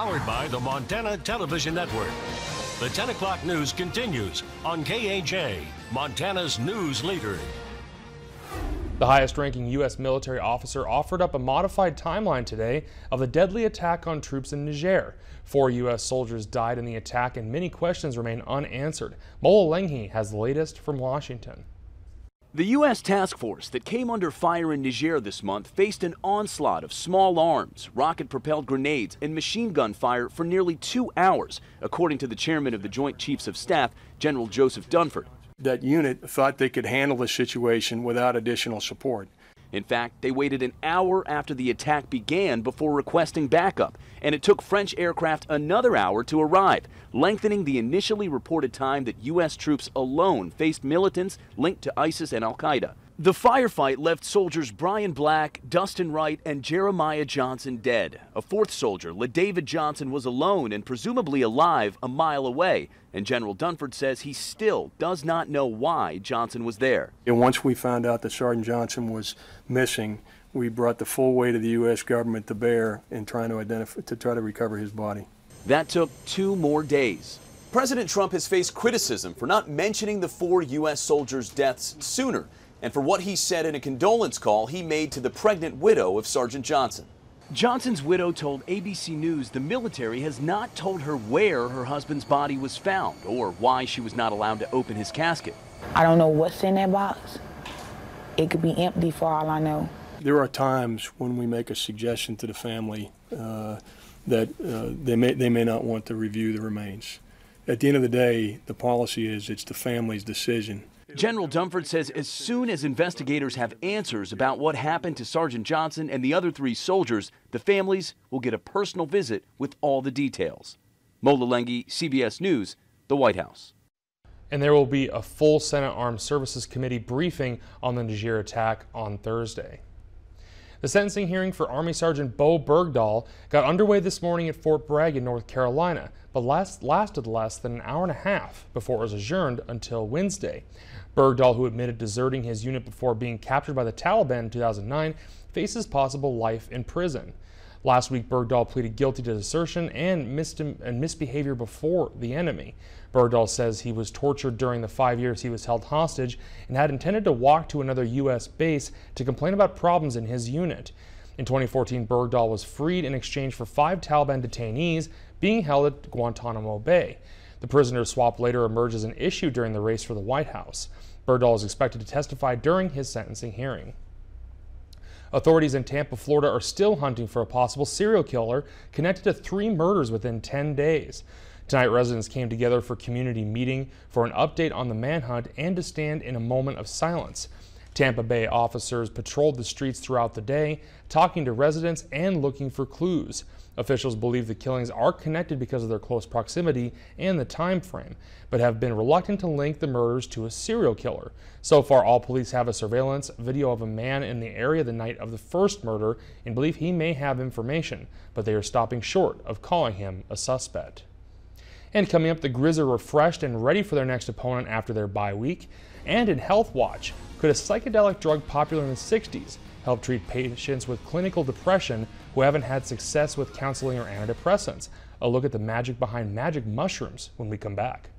Powered by the Montana Television Network. The 10 o'clock news continues on KAJ, Montana's news leader. The highest-ranking U.S. military officer offered up a modified timeline today of the deadly attack on troops in Niger. 4 U.S. soldiers died in the attack and many questions remain unanswered. Mola Lenghi has the latest from Washington. The U.S. task force that came under fire in Niger this month faced an onslaught of small arms, rocket-propelled grenades, and machine gun fire for nearly 2 hours, according to the chairman of the Joint Chiefs of Staff, General Joseph Dunford. That unit thought they could handle the situation without additional support. In fact, they waited an hour after the attack began before requesting backup, and it took French aircraft another hour to arrive, lengthening the initially reported time that U.S. troops alone faced militants linked to ISIS and al-Qaeda. The firefight left soldiers Brian Black, Dustin Wright, and Jeremiah Johnson dead. A 4th soldier, LaDavid Johnson, was alone and presumably alive a mile away, and General Dunford says he still does not know why Johnson was there. And once we found out that Sergeant Johnson was missing, we brought the full weight of the U.S. government to bear in trying to try to recover his body. That took 2 more days. President Trump has faced criticism for not mentioning the 4 U.S. soldiers' deaths sooner, and for what he said in a condolence call he made to the pregnant widow of Sergeant Johnson. Johnson's widow told ABC News the military has not told her where her husband's body was found or why she was not allowed to open his casket. I don't know what's in that box. It could be empty for all I know. There are times when we make a suggestion to the family that they may not want to review the remains. At the end of the day, the policy is it's the family's decision. General Dunford says as soon as investigators have answers about what happened to Sergeant Johnson and the other 3 soldiers, the families will get a personal visit with all the details. Mola Lenghi, CBS News, the White House. And there will be a full Senate Armed Services Committee briefing on the Niger attack on Thursday. The sentencing hearing for Army Sergeant Bo Bergdahl got underway this morning at Fort Bragg in North Carolina, but lasted less than an hour and a half before it was adjourned until Wednesday. Bergdahl, who admitted deserting his unit before being captured by the Taliban in 2009, faces possible life in prison. Last week, Bergdahl pleaded guilty to desertion and misbehavior before the enemy. Bergdahl says he was tortured during the 5 years he was held hostage and had intended to walk to another U.S. base to complain about problems in his unit. In 2014, Bergdahl was freed in exchange for 5 Taliban detainees being held at Guantanamo Bay. The prisoner swap later emerged as an issue during the race for the White House. Bergdahl is expected to testify during his sentencing hearing. Authorities in Tampa, Florida are still hunting for a possible serial killer connected to 3 murders within 10 days. Tonight, residents came together for a community meeting for an update on the manhunt and to stand in a moment of silence. Tampa Bay officers patrolled the streets throughout the day, talking to residents and looking for clues. Officials believe the killings are connected because of their close proximity and the time frame, but have been reluctant to link the murders to a serial killer. So far, all police have a surveillance video of a man in the area the night of the first murder and believe he may have information, but they are stopping short of calling him a suspect. And coming up, the Grizz are refreshed and ready for their next opponent after their bye week. And in Health Watch, could a psychedelic drug popular in the 60s help treat patients with clinical depression who haven't had success with counseling or antidepressants? A look at the magic behind magic mushrooms when we come back.